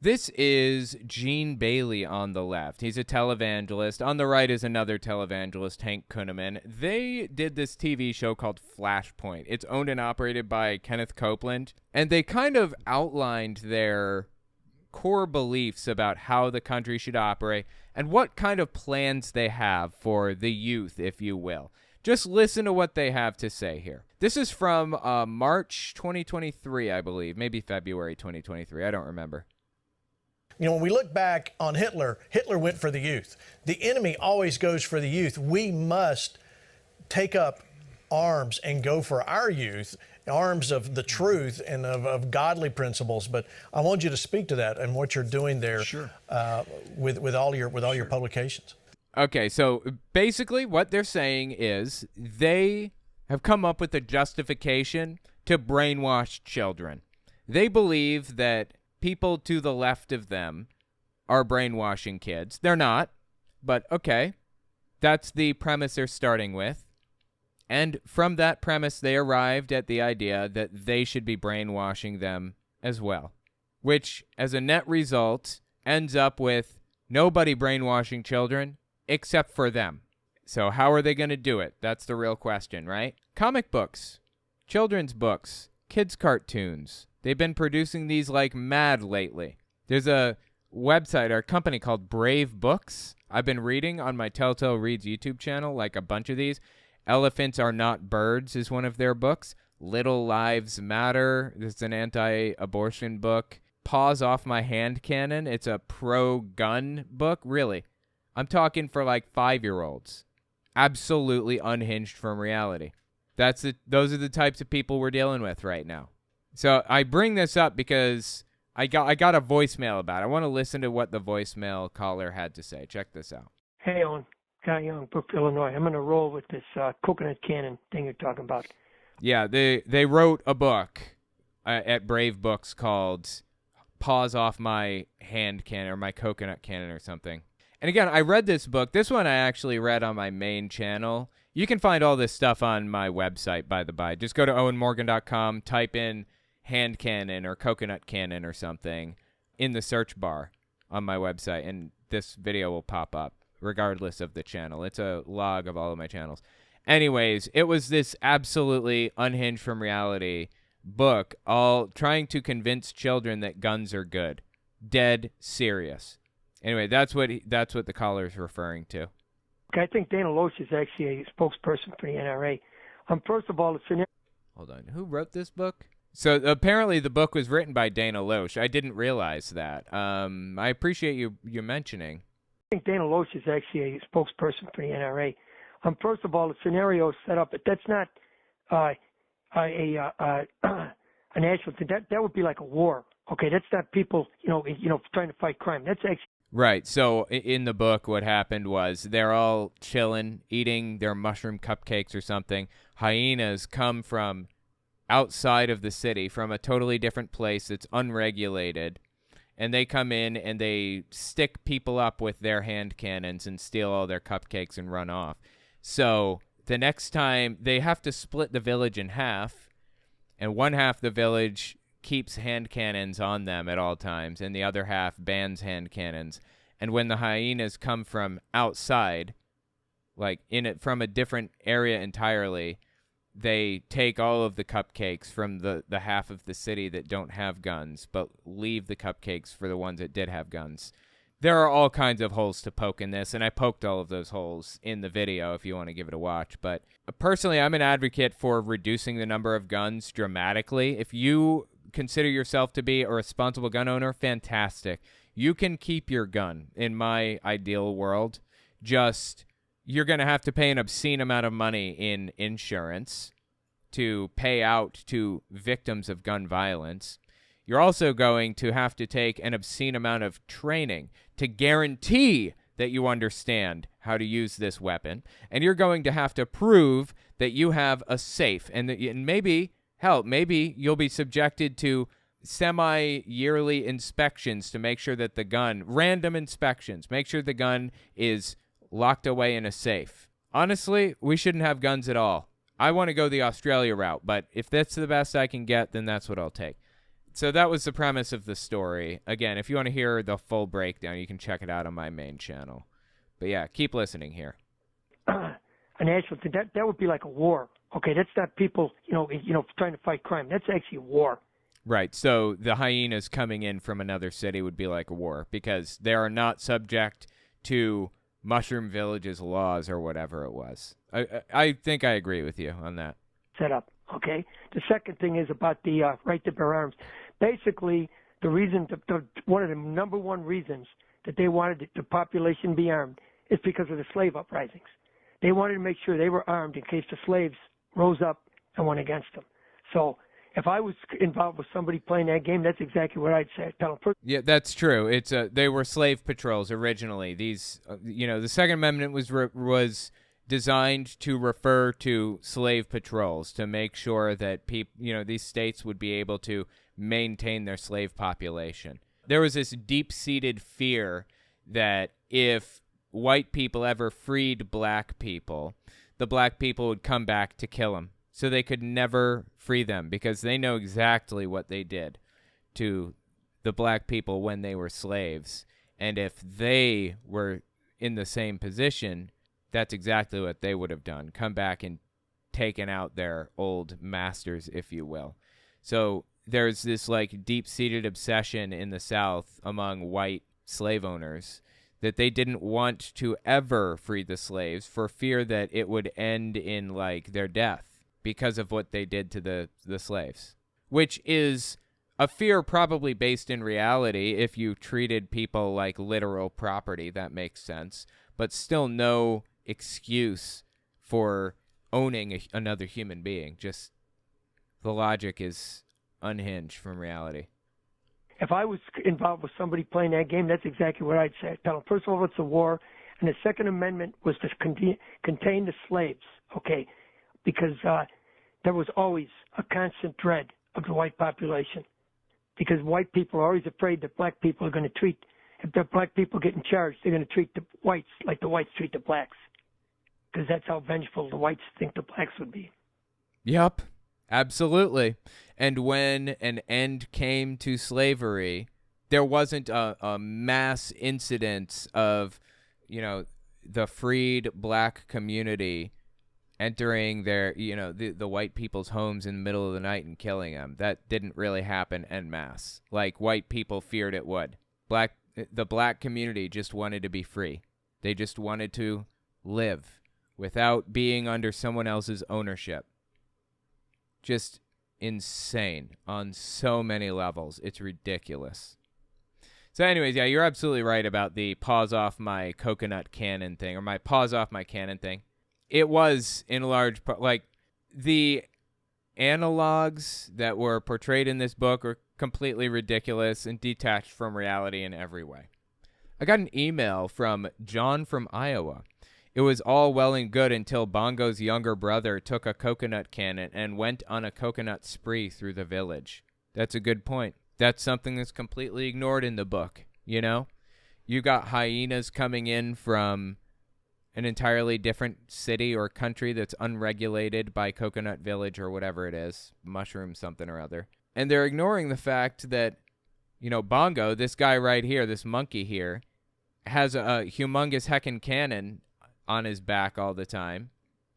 This is Gene Bailey on the left. He's a televangelist. On the right is another televangelist, Hank Kunneman. They did this TV show called Flashpoint. It's owned and operated by Kenneth Copeland, and they kind of outlined their core beliefs about how the country should operate and what kind of plans they have for the youth, if you will. Just listen to what they have to say here. This is from March 2023, I believe. Maybe February 2023. I don't remember. You know, when we look back on Hitler, Hitler went for the youth. The enemy always goes for the youth. We must take up arms and go for our youth, arms of the truth and of godly principles. But I want you to speak to that and what you're doing there. Sure. With all your publications. Okay, so basically what they're saying is they have come up with a justification to brainwash children. They believe that people to the left of them are brainwashing kids. They're not, but okay. That's the premise they're starting with. And from that premise, they arrived at the idea that they should be brainwashing them as well, which, as a net result, ends up with nobody brainwashing children except for them. So how are they going to do it? That's the real question, right? Comic books, children's books, kids' cartoons. They've been producing these like mad lately. There's a website or a company called Brave Books. I've been reading on my Telltale Reads YouTube channel like a bunch of these. Elephants Are Not Birds is one of their books. Little Lives Matter. This is an anti-abortion book. Paws Off My Hand Cannon. It's a pro-gun book. Really. I'm talking for like 5-year-olds. Absolutely unhinged from reality. Those are the types of people we're dealing with right now. So I bring this up because I got a voicemail about it. I want to listen to what the voicemail caller had to say. Check this out. Hey, Owen. Guy Young, Brookfield, Illinois. I'm going to roll with this coconut cannon thing you're talking about. Yeah, they wrote a book at Brave Books called Paws Off My Hand Cannon or My Coconut Cannon or something. And again, I read this book. This one I actually read on my main channel. You can find all this stuff on my website, by the by. Just go to owenmorgan.com, type in hand cannon or coconut cannon or something in the search bar on my website, and this video will pop up regardless of the channel. It's a log of all of my channels. Anyways, it was this absolutely unhinged from reality book, all trying to convince children that guns are good. Dead serious. Anyway, that's what the caller is referring to. Okay, I think Dana Loesch is actually a spokesperson for the NRA. First of all, Hold on. Who wrote this book? So apparently the book was written by Dana Loesch. I didn't realize that. I appreciate you mentioning. I think Dana Loesch is actually a spokesperson for the NRA. First of all, the scenario is set up, but that's not a national thing. That would be like a war. Okay, that's not people, trying to fight crime. That's actually right. So in the book, what happened was they're all chilling, eating their mushroom cupcakes or something. Hyenas come from outside of the city, from a totally different place that's unregulated, and they come in and they stick people up with their hand cannons and steal all their cupcakes and run off. So the next time they have to split the village in half, and one half the village keeps hand cannons on them at all times, and the other half bans hand cannons. And when the hyenas come from outside, like from a different area entirely, they take all of the cupcakes from the half of the city that don't have guns, but leave the cupcakes for the ones that did have guns. There are all kinds of holes to poke in this, and I poked all of those holes in the video if you want to give it a watch. But personally, I'm an advocate for reducing the number of guns dramatically. If you consider yourself to be a responsible gun owner, fantastic. You can keep your gun in my ideal world. Just you're going to have to pay an obscene amount of money in insurance to pay out to victims of gun violence. You're also going to have to take an obscene amount of training to guarantee that you understand how to use this weapon. And you're going to have to prove that you have a safe. And maybe you'll be subjected to semi-yearly inspections to make sure that the gun, random inspections, make sure the gun is locked away in a safe. Honestly, we shouldn't have guns at all. I want to go the Australia route, but if that's the best I can get, then that's what I'll take. So that was the premise of the story. Again, if you want to hear the full breakdown, you can check it out on my main channel. But yeah, keep listening here. An actual that would be like a war. Okay, that's not people, trying to fight crime. That's actually a war. Right. So the hyenas coming in from another city would be like a war because they are not subject to Mushroom Village's laws or whatever it was. I think I agree with you on that. Set up. Okay. The second thing is about the right to bear arms. Basically, the reason, one of the number one reasons that they wanted the population be armed is because of the slave uprisings. They wanted to make sure they were armed in case the slaves rose up and went against them. So if I was involved with somebody playing that game, that's exactly what I'd say. I'd tell them. Yeah, that's true. It's they were slave patrols originally. These, the Second Amendment was designed to refer to slave patrols to make sure that these states would be able to maintain their slave population. There was this deep-seated fear that if white people ever freed black people, the black people would come back to kill them. So they could never free them because they know exactly what they did to the black people when they were slaves. And if they were in the same position, that's exactly what they would have done. Come back and taken out their old masters, if you will. So there's this deep-seated obsession in the South among white slave owners that they didn't want to ever free the slaves for fear that it would end in their death because of what they did to the slaves, which is a fear probably based in reality. If you treated people like literal property, that makes sense, but still no excuse for owning another human being. Just the logic is unhinged from reality. If I was involved with somebody playing that game, that's exactly what I'd say. I'd tell them, first of all, it's a war, and the Second Amendment was to contain the slaves, okay, because there was always a constant dread of the white population, because white people are always afraid that black people are going to treat, if the black people get in charge, they're going to treat the whites like the whites treat the blacks, because that's how vengeful the whites think the blacks would be. Yep. Absolutely. And when an end came to slavery, there wasn't a mass incidence of, the freed black community entering their, the white people's homes in the middle of the night and killing them. That didn't really happen en masse. Like white people feared it would. The black community just wanted to be free. They just wanted to live without being under someone else's ownership. Just insane on so many levels. It's ridiculous. So anyways, yeah, you're absolutely right about the paws off my coconut cannon thing, or my paws off my cannon thing. It was in large part, the analogs that were portrayed in this book are completely ridiculous and detached from reality in every way. I got an email from John from Iowa. It was all well and good until Bongo's younger brother took a coconut cannon and went on a coconut spree through the village. That's a good point. That's something that's completely ignored in the book, You got hyenas coming in from an entirely different city or country that's unregulated by Coconut Village or whatever it is, mushroom something or other. And they're ignoring the fact that, Bongo, this guy right here, this monkey here, has a humongous heckin' cannon on his back all the time,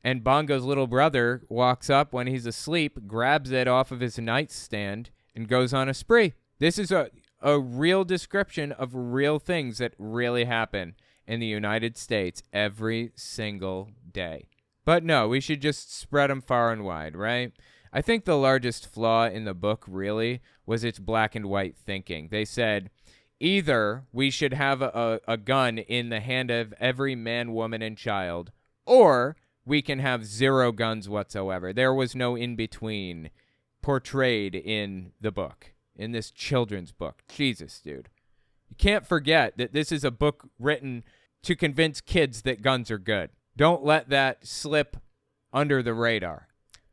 and Bongo's little brother walks up when he's asleep, grabs it off of his nightstand, and goes on a spree. This is a real description of real things that really happen in the United States every single day. But no, we should just spread them far and wide, right? I think the largest flaw in the book really was its black and white thinking. They said, either we should have a gun in the hand of every man, woman, and child, or we can have zero guns whatsoever. There was no in-between portrayed in the book, in this children's book. Jesus, dude. You can't forget that this is a book written to convince kids that guns are good. Don't let that slip under the radar.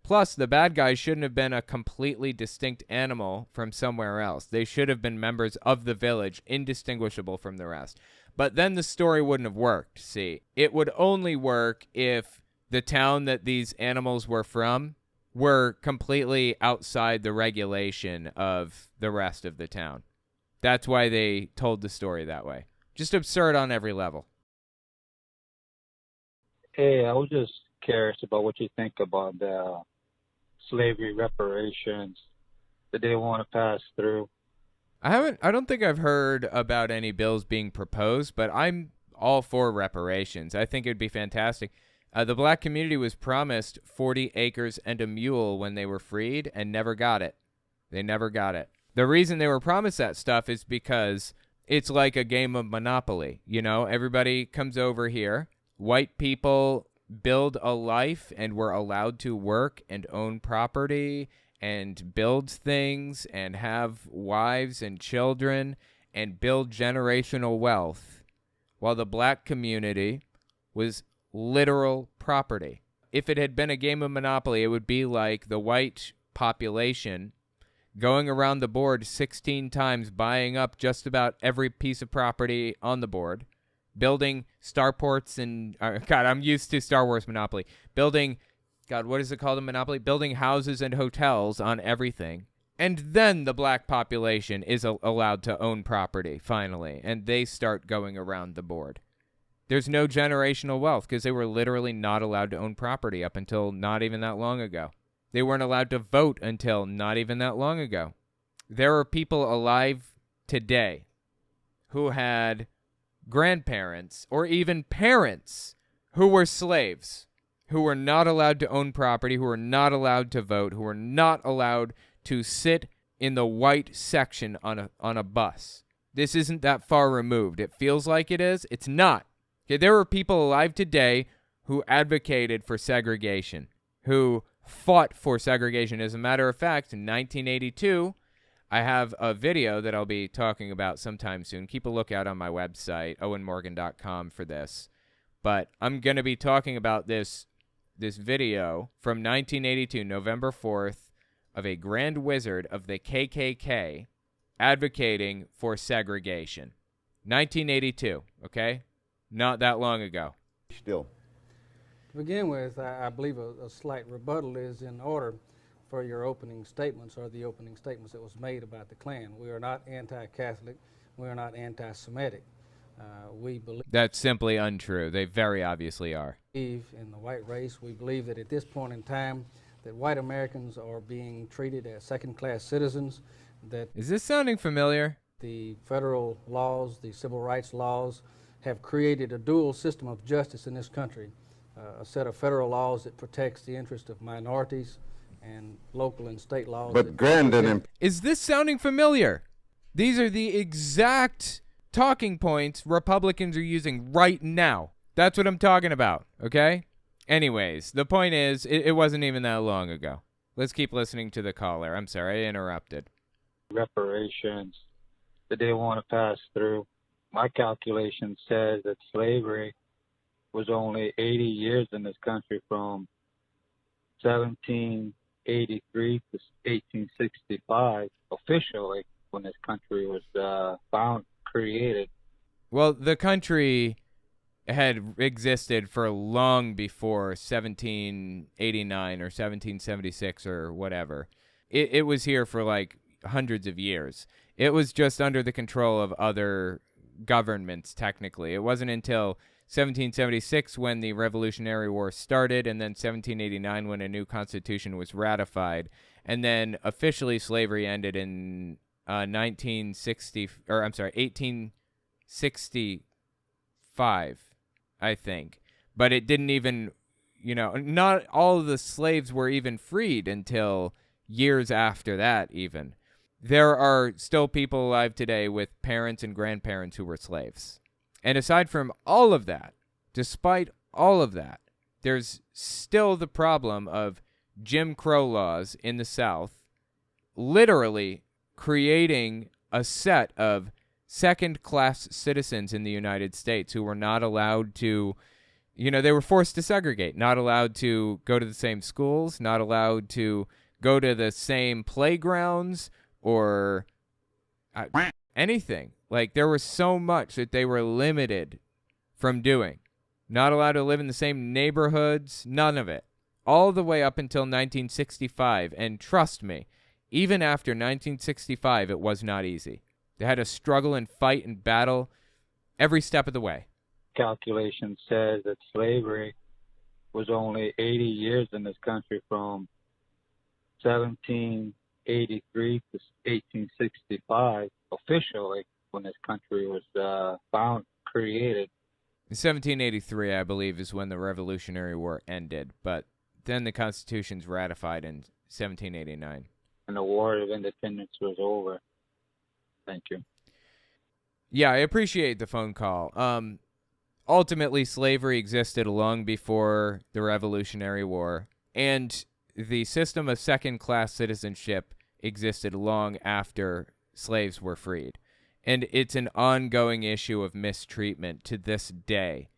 Plus, the bad guys shouldn't have been a completely distinct animal from somewhere else. They should have been members of the village, indistinguishable from the rest. But then the story wouldn't have worked, see. It would only work if the town that these animals were from were completely outside the regulation of the rest of the town. That's why they told the story that way. Just absurd on every level. Hey, I was just curious about what you think about the slavery reparations that they want to pass through. I don't think I've heard about any bills being proposed, but I'm all for reparations. I think it'd be fantastic. The black community was promised 40 acres and a mule when they were freed and never got it. They never got it. The reason they were promised that stuff is because it's like a game of Monopoly. You know, everybody comes over here. White people build a life and were allowed to work and own property and build things and have wives and children and build generational wealth, while the black community was literal property. If it had been a game of Monopoly, it would be like the white population going around the board 16 times, buying up just about every piece of property on the board, building starports and, God, I'm used to Star Wars Monopoly, building, God, what is it called in Monopoly? Building houses and hotels on everything. And then the black population is allowed to own property, finally, and they start going around the board. There's no generational wealth because they were literally not allowed to own property up until not even that long ago. They weren't allowed to vote until not even that long ago. There are people alive today who had grandparents or even parents who were slaves, who were not allowed to own property, who were not allowed to vote, who were not allowed to sit in the white section on a bus. This isn't that far removed. It feels like it is. It's not. Okay, there were people alive today who advocated for segregation, who fought for segregation. As a matter of fact, in 1982, I have a video that I'll be talking about sometime soon. Keep a lookout on my website, owenmorgan.com, for this. But I'm going to be talking about this video from 1982, November 4th, of a grand wizard of the KKK advocating for segregation. 1982, okay? Not that long ago. Still. To begin with, I believe a slight rebuttal is in order for your opening statements or the opening statements that was made about the Klan. We are not anti-Catholic. We are not anti-Semitic. We believe That's simply untrue. They very obviously are. in the white race. We believe that at this point in time that white Americans are being treated as second-class citizens, that Is this sounding familiar? the federal laws, the civil rights laws, have created a dual system of justice in this country, a set of federal laws that protects the interest of minorities and local and state laws. But Grandin, Is this sounding familiar? These are the exact talking points Republicans are using right now. That's what I'm talking about, okay? Anyways, the point is, it wasn't even that long ago. Let's keep listening to the caller. I'm sorry, I interrupted. Reparations that they want to pass through. My calculation says that slavery was only 80 years in this country from 1783 to 1865 officially, when this country was created. Well, the country had existed for long before 1789 or 1776 or whatever. It was here for like hundreds of years. It was just under the control of other governments, technically. It wasn't until 1776 when the Revolutionary War started, and then 1789 when a new constitution was ratified, and then officially slavery ended in 1865, I think. But it didn't even, not all of the slaves were even freed until years after that, even. There are still people alive today with parents and grandparents who were slaves. And aside from all of that, despite all of that, there's still the problem of Jim Crow laws in the South literally creating a set of second-class citizens in the United States who were not allowed to, they were forced to segregate, not allowed to go to the same schools, not allowed to go to the same playgrounds or anything. Like, there was so much that they were limited from doing. Not allowed to live in the same neighborhoods, none of it. all the way up until 1965. And trust me, even after 1965, it was not easy. They had to struggle and fight and battle every step of the way. Calculation says that slavery was only 80 years in this country from 1783 to 1865, officially, when this country was created. 1783, I believe, is when the Revolutionary War ended, but then the Constitution's ratified in 1789. And the War of Independence was over. Thank you. Yeah, I appreciate the phone call. Ultimately, slavery existed long before the Revolutionary War, and the system of second-class citizenship existed long after slaves were freed. And it's an ongoing issue of mistreatment to this day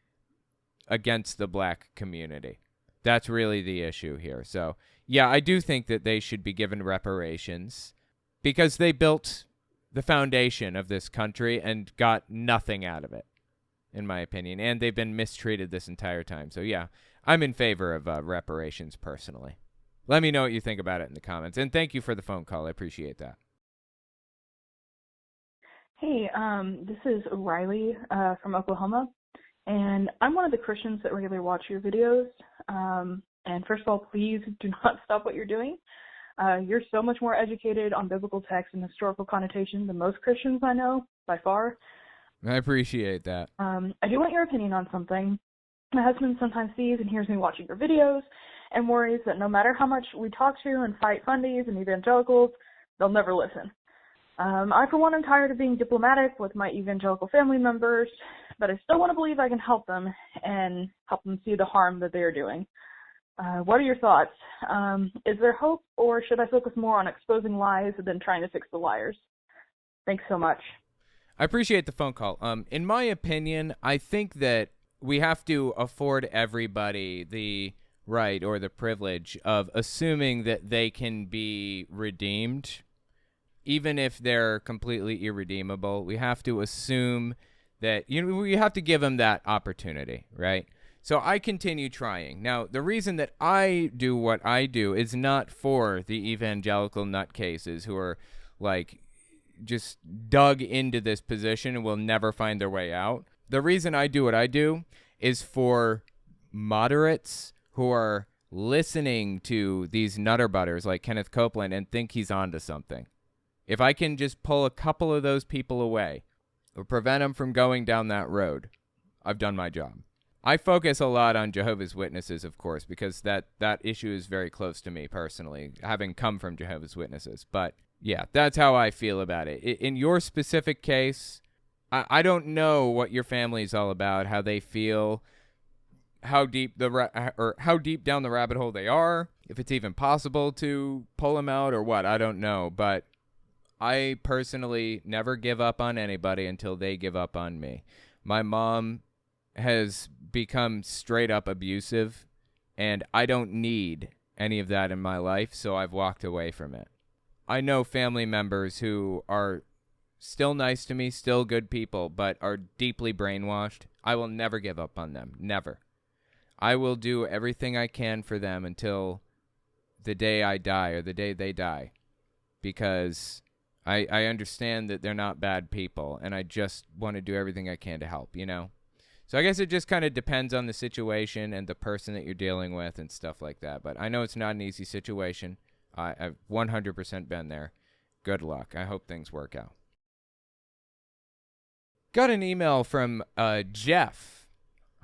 against the black community. That's really the issue here. So, yeah, I do think that they should be given reparations because they built the foundation of this country and got nothing out of it, in my opinion. And they've been mistreated this entire time. So, yeah, I'm in favor of reparations personally. Let me know what you think about it in the comments. And thank you for the phone call. I appreciate that. Hey, this is Riley from Oklahoma, and I'm one of the Christians that regularly watch your videos. And first of all, please do not stop what you're doing. You're so much more educated on biblical text and historical connotation than most Christians I know, by far. I appreciate that. I do want your opinion on something. My husband sometimes sees and hears me watching your videos and worries that no matter how much we talk to and fight fundies and evangelicals, they'll never listen. I, for one, am tired of being diplomatic with my evangelical family members, but I still want to believe I can help them and help them see the harm that they are doing. What are your thoughts? Is there hope, or should I focus more on exposing lies than trying to fix the liars? Thanks so much. I appreciate the phone call. In my opinion, I think that we have to afford everybody the right or the privilege of assuming that they can be redeemed. Even if they're completely irredeemable, we have to assume that we have to give them that opportunity, right? So I continue trying. Now, the reason that I do what I do is not for the evangelical nutcases who are like just dug into this position and will never find their way out. The reason I do what I do is for moderates who are listening to these nutterbutters like Kenneth Copeland and think he's onto something. If I can just pull a couple of those people away or prevent them from going down that road, I've done my job. I focus a lot on Jehovah's Witnesses, of course, because that issue is very close to me personally, having come from Jehovah's Witnesses. But yeah, that's how I feel about it. In your specific case, I don't know what your family is all about, how they feel, how deep how deep down the rabbit hole they are, if it's even possible to pull them out or what. I don't know, but I personally never give up on anybody until they give up on me. My mom has become straight up abusive, and I don't need any of that in my life, so I've walked away from it. I know family members who are still nice to me, still good people, but are deeply brainwashed. I will never give up on them. Never. I will do everything I can for them until the day I die or the day they die, because I understand that they're not bad people, and I just want to do everything I can to help, So I guess it just kind of depends on the situation and the person that you're dealing with and stuff like that. But I know it's not an easy situation. I've 100% been there. Good luck. I hope things work out. Got an email from Jeff.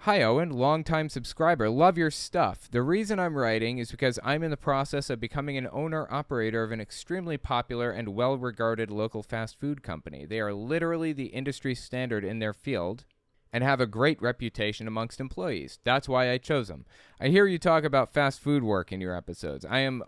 Hi, Owen, longtime subscriber. Love your stuff. The reason I'm writing is because I'm in the process of becoming an owner-operator of an extremely popular and well-regarded local fast food company. They are literally the industry standard in their field and have a great reputation amongst employees. That's why I chose them. I hear you talk about fast food work in your episodes. I'm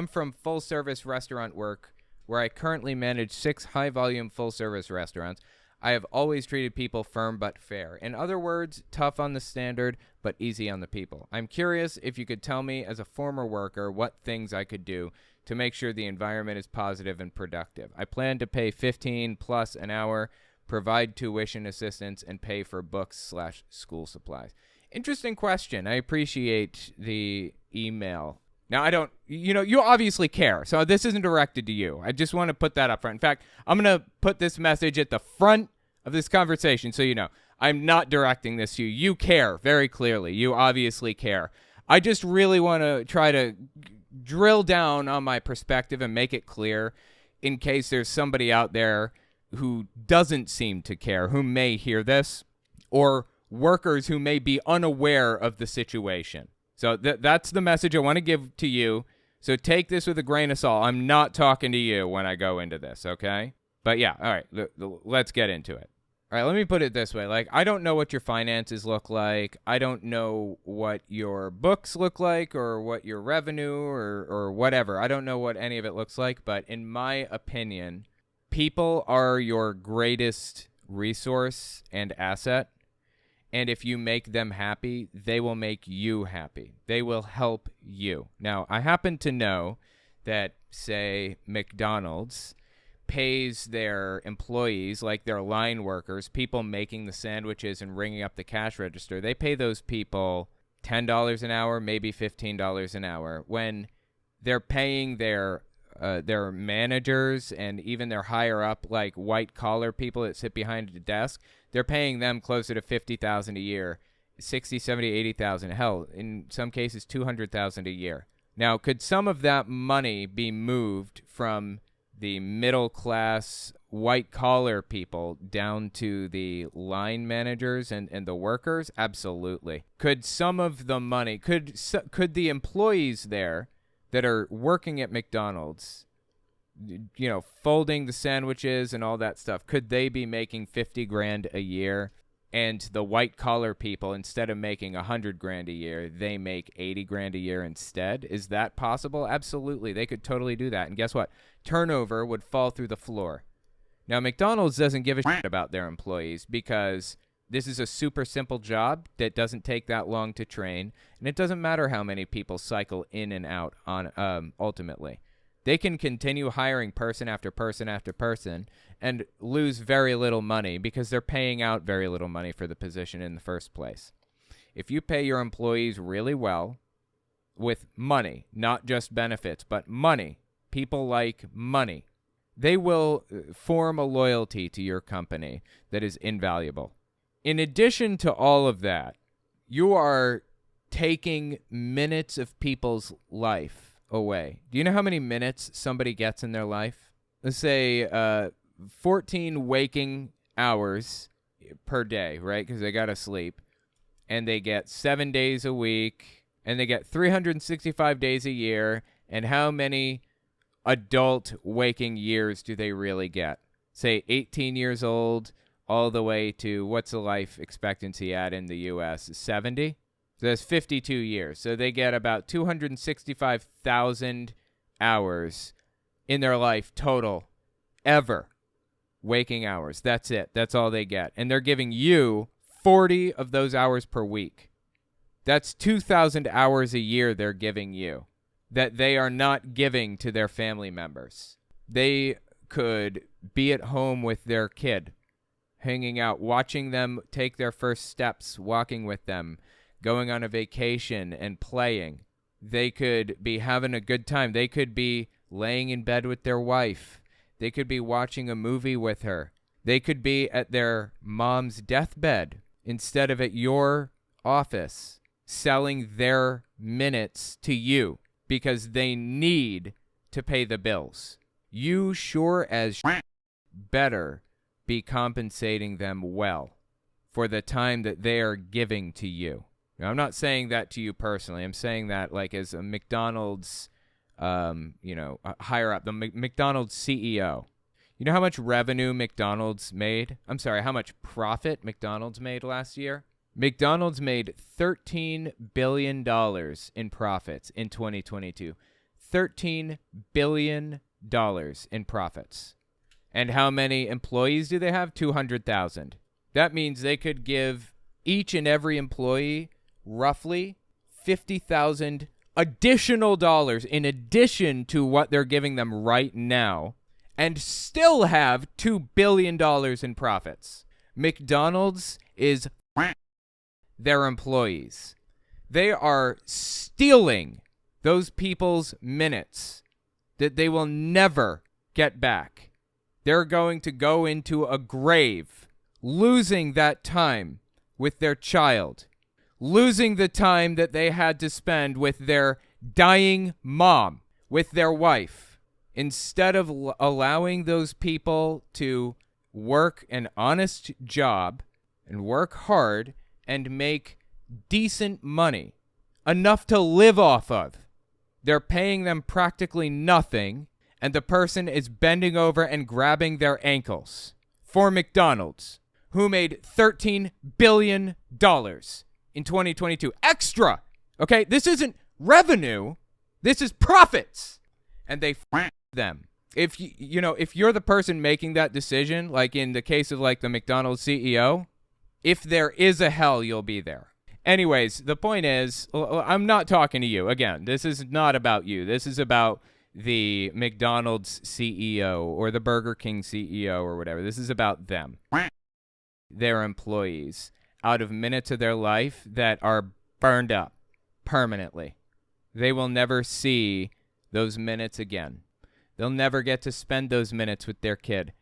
from full-service restaurant work, where I currently manage 6 high-volume full-service restaurants. I have always treated people firm but fair. In other words, tough on the standard, but easy on the people. I'm curious if you could tell me, as a former worker, what things I could do to make sure the environment is positive and productive. I plan to pay $15+ an hour, provide tuition assistance, and pay for books/school supplies. Interesting question. I appreciate the email. Now, I don't, you obviously care, so this isn't directed to you. I just want to put that up front. In fact, I'm going to put this message at the front of this conversation so you know. I'm not directing this to you. You care very clearly. You obviously care. I just really want to try to drill down on my perspective and make it clear in case there's somebody out there who doesn't seem to care, who may hear this, or workers who may be unaware of the situation. So that's the message I want to give to you. So take this with a grain of salt. I'm not talking to you when I go into this, okay? But yeah, all right, let's get into it. All right, let me put it this way. Like, I don't know what your finances look like. I don't know what your books look like or what your revenue or whatever. I don't know what any of it looks like. But in my opinion, people are your greatest resource and asset. And if you make them happy, they will make you happy. They will help you. Now, I happen to know that, say, McDonald's pays their employees, like their line workers, people making the sandwiches and ringing up the cash register, they pay those people $10 an hour, maybe $15 an hour, when they're paying their managers and even their higher up, like white collar people that sit behind a desk, they're paying them closer to $50,000 a year, 60, 70, 80,000, hell, in some cases $200,000 a year. Now, could some of that money be moved from the middle class white collar people down to the line managers and the workers? Absolutely. Could some of the money, could the employees there that are working at McDonald's, folding the sandwiches and all that stuff, could they be making $50,000 a year? And the white collar people, instead of making $100,000 a year, they make $80,000 a year instead. Is that possible? Absolutely. They could totally do that. And guess what? Turnover would fall through the floor. Now, McDonald's doesn't give a shit about their employees because this is a super simple job that doesn't take that long to train, and it doesn't matter how many people cycle in and out on ultimately. They can continue hiring person after person after person and lose very little money because they're paying out very little money for the position in the first place. If you pay your employees really well with money, not just benefits, but money, people like money, they will form a loyalty to your company that is invaluable. In addition to all of that, you are taking minutes of people's life away. Do you know how many minutes somebody gets in their life? Let's say 14 waking hours per day, right? Because they got to sleep. And they get 7 days a week. And they get 365 days a year. And how many adult waking years do they really get? Say 18 years old all the way to, what's the life expectancy at in the U.S.? 70? So that's 52 years. So they get about 265,000 hours in their life total, ever, waking hours. That's it. That's all they get. And they're giving you 40 of those hours per week. That's 2,000 hours a year they're giving you that they are not giving to their family members. They could be at home with their kid, hanging out, watching them take their first steps, walking with them, going on a vacation and playing. They could be having a good time. They could be laying in bed with their wife. They could be watching a movie with her. They could be at their mom's deathbed instead of at your office, selling their minutes to you because they need to pay the bills. You sure as better be compensating them well for the time that they are giving to you. Now, I'm not saying that to you personally. I'm saying that like as a McDonald's, higher up, the McDonald's CEO. You know how much revenue McDonald's made? I'm sorry, how much profit McDonald's made last year? McDonald's made $13 billion in profits in 2022. $13 billion in profits. And how many employees do they have? 200,000. That means they could give each and every employee roughly $50,000 additional dollars in addition to what they're giving them right now and still have $2 billion in profits. McDonald's is their employees. They are stealing those people's minutes that they will never get back. They're going to go into a grave, losing that time with their child, losing the time that they had to spend with their dying mom, with their wife, instead of allowing those people to work an honest job and work hard and make decent money, enough to live off of. They're paying them practically nothing, and the person is bending over and grabbing their ankles for McDonald's, who made $13 billion in 2022. Extra! Okay, this isn't revenue. This is profits. And they them. If if you're the person making that decision, like in the case of like the McDonald's CEO, if there is a hell, you'll be there. Anyways, the point is, I'm not talking to you. Again, this is not about you. This is about the McDonald's CEO or the Burger King CEO or whatever. This is about them, their employees, out of minutes of their life that are burned up permanently. They will never see those minutes again. They'll never get to spend those minutes with their kid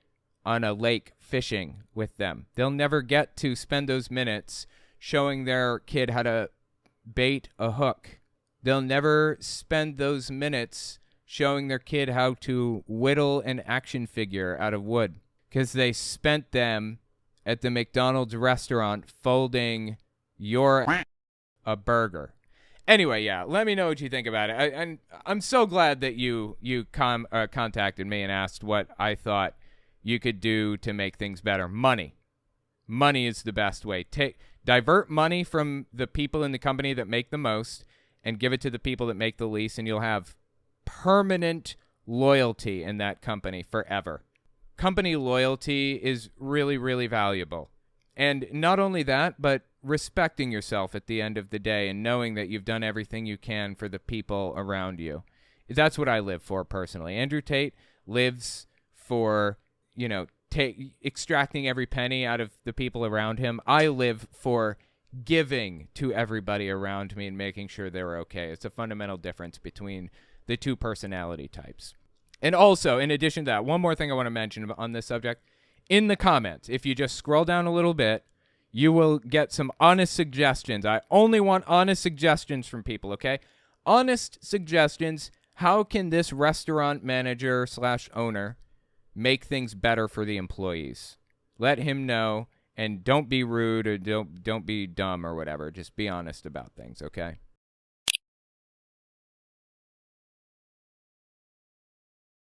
on a lake fishing with them. They'll never get to spend those minutes showing their kid how to bait a hook. They'll never spend those minutes showing their kid how to whittle an action figure out of wood because they spent them at the McDonald's restaurant folding a burger. Anyway, yeah, let me know what you think about it. And I'm so glad that you contacted me and asked what I thought you could do to make things better. Money is the best way. Divert money from the people in the company that make the most and give it to the people that make the least, and you'll have permanent loyalty in that company forever. Company loyalty is really, really valuable. And not only that, but respecting yourself at the end of the day and knowing that you've done everything you can for the people around you. That's what I live for personally. Andrew Tate lives for, extracting every penny out of the people around him. I live for giving to everybody around me and making sure they're okay. It's a fundamental difference between the two personality types. And also, in addition to that, one more thing I want to mention on this subject. In the comments, if you just scroll down a little bit, you will get some honest suggestions. I only want honest suggestions from people, okay? Honest suggestions. How can this restaurant manager / owner make things better for the employees? Let him know, and don't be rude or don't be dumb or whatever. Just be honest about things, okay?